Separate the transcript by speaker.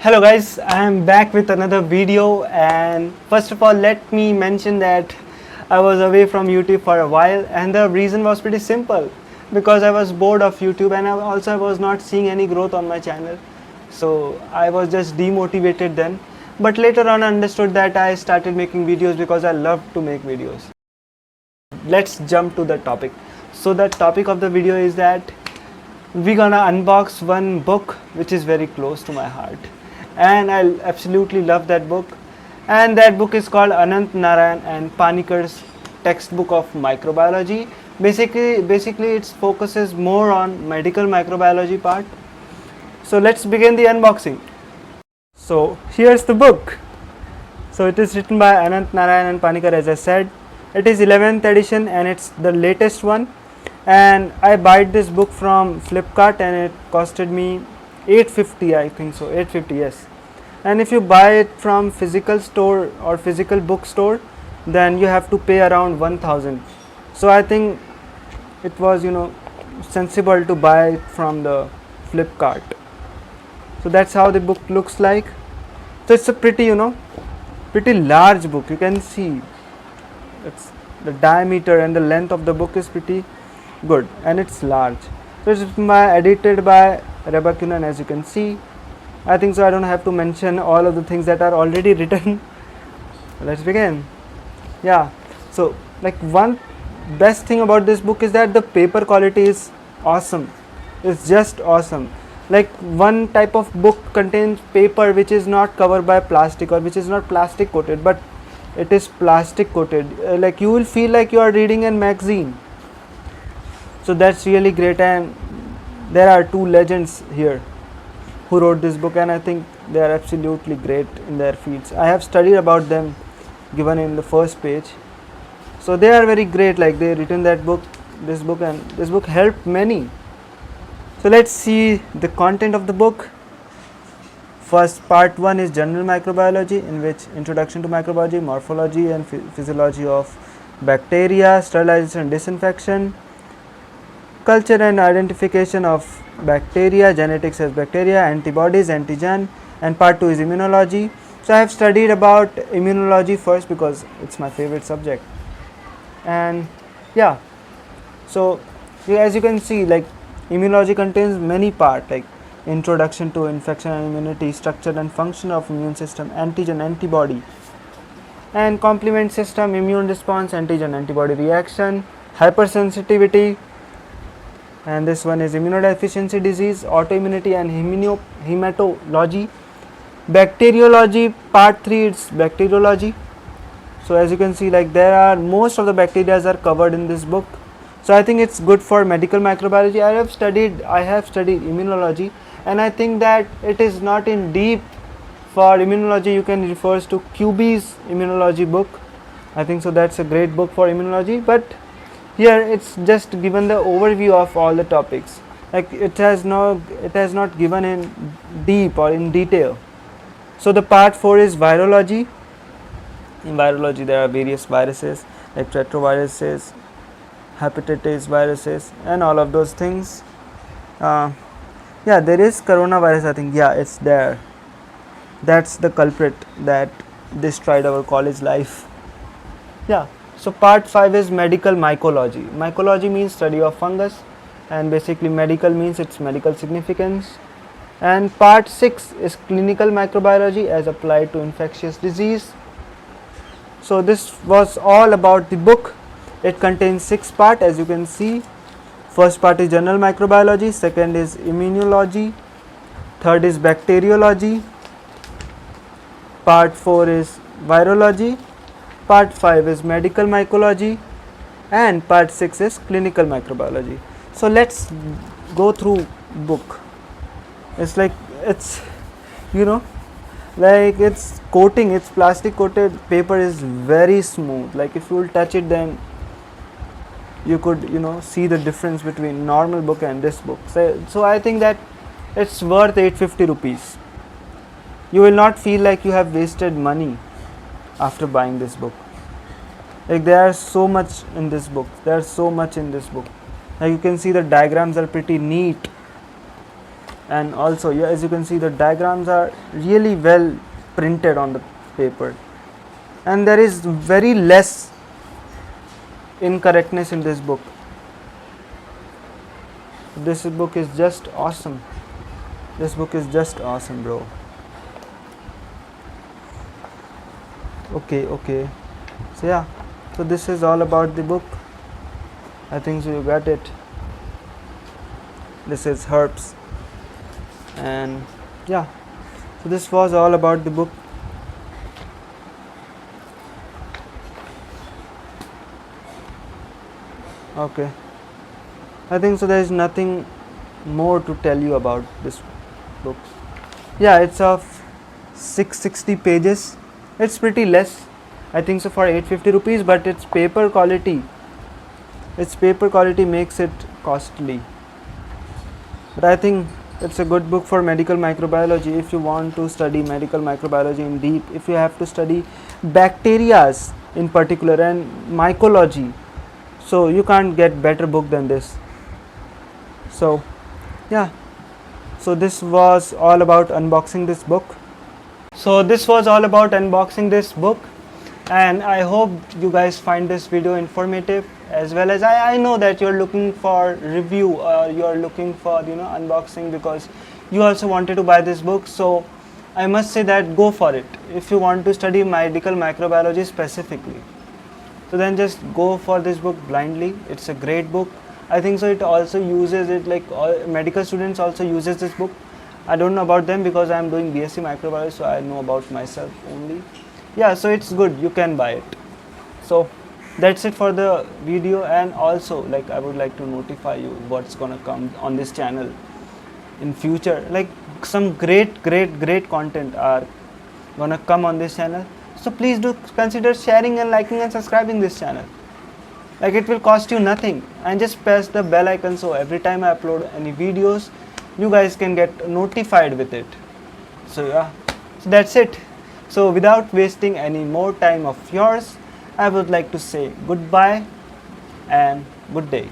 Speaker 1: Hello guys, I am back with another video, and first of all let me mention that I was away from YouTube for a while, and the reason was pretty simple because I was bored of YouTube, and I was not seeing any growth on my channel. So I was just demotivated then, but later on I understood that I started making videos because I love to make videos. Let's jump to the topic. So the topic of the video is that we're gonna unbox one book which is very close to my heart, and I absolutely love that book. And that book is called Anant Narayan and Panikar's textbook of microbiology. Basically it focuses more on medical microbiology part. So let's begin the unboxing. So here's the book. So it is written by Anant Narayan and Panikar, as I said. It is 11th edition and it's the latest one, and I bought this book from Flipkart and it costed me 850, I think so, 850, yes. And if you buy it from physical store or physical bookstore, then you have to pay around 1000. So I think it was sensible to buy it from the Flipkart. So that's how the book looks like. So it's a pretty pretty large book. You can see it's the diameter and the length of the book is pretty good, and it's large. So it's edited by Rebakunan, as you can see. I think so I don't have to mention all of the things that are already written. Let's begin. Yeah, so like one best thing about this book is that the paper quality is awesome. It's just awesome. Like one type of book contains paper which is not covered by plastic or which is not plastic coated, but it is plastic coated. Like you will feel like you are reading a magazine. So that's really great, and there are two legends here who wrote this book, and I think they are absolutely great in their fields. I have studied about them given in the first page. So they are very great, like they written this book, and this book helped many. So let's see the content of the book. First, part 1 is general microbiology, in which introduction to microbiology, morphology and physiology of bacteria, sterilization and disinfection, culture and identification of bacteria, genetics as bacteria, antibodies, antigen, and part 2 is immunology. So I have studied about immunology first because it's my favorite subject. And yeah, so as you can see, like immunology contains many parts, like introduction to infection and immunity, structure and function of immune system, antigen, antibody, and complement system, immune response, antigen antibody reaction, hypersensitivity, and this one is immunodeficiency disease, autoimmunity and hematology. Bacteriology, part 3 is bacteriology. So as you can see, like there are most of the bacteria are covered in this book. So I think it's good for medical microbiology. I have studied immunology, and I think that it is not in deep for immunology. You can refer to QB's immunology book. I think so that's a great book for immunology, but here it's just given the overview of all the topics. Like it has not given in deep or in detail. So the part 4 is virology. In virology there are various viruses like retroviruses, hepatitis viruses, and all of those things. Yeah, there is coronavirus, I think. Yeah, it's there. That's the culprit that destroyed our college life. Yeah. So part 5 is medical mycology. Mycology means study of fungus, and basically medical means its medical significance. And part 6 is clinical microbiology as applied to infectious disease. So this was all about the book. It contains 6 parts, as you can see. First part is general microbiology, second is immunology, third is bacteriology, part 4 is virology, part 5 is medical mycology, and part 6 is clinical microbiology. So let's go through book. It's like it's like it's coating, it's plastic coated paper is very smooth. Like if you will touch it, then you could see the difference between normal book and this book. So I think that it's worth 850 rupees. You will not feel like you have wasted money after buying this book. Like there's so much in this book. Like you can see the diagrams are pretty neat, and also, yeah, as you can see, the diagrams are really well printed on the paper, and there is very less incorrectness in this book. This book is just awesome. This book is just awesome, bro. Okay. So yeah, so this is all about the book. I think so you got it. This is herbs, and yeah, so this was all about the book. Okay, I think so there is nothing more to tell you about this book. Yeah, it's of 660 pages. It's pretty less, I think so, for 850 rupees, but its paper quality makes it costly. But I think it's a good book for medical microbiology if you want to study medical microbiology in deep, if you have to study bacterias in particular and mycology. So you can't get better book than this. So yeah, so this was all about unboxing this book. And I hope you guys find this video informative, as well as I know that you're looking for review, or you're looking for unboxing, because you also wanted to buy this book. So I must say that go for it if you want to study medical microbiology specifically. So then just go for this book blindly. It's a great book. I think so it also uses it, like all medical students also uses this book. I don't know about them because I am doing BSc microbiology, so I know about myself only. Yeah, so it's good, you can buy it. So that's it for the video, and also like I would like to notify you what's gonna come on this channel in future. Like some great content are gonna come on this channel. So please do consider sharing and liking and subscribing this channel. Like it will cost you nothing, and just press the bell icon so every time I upload any videos you guys can get notified with it. So yeah, so that's it. So without wasting any more time of yours, I would like to say goodbye and good day.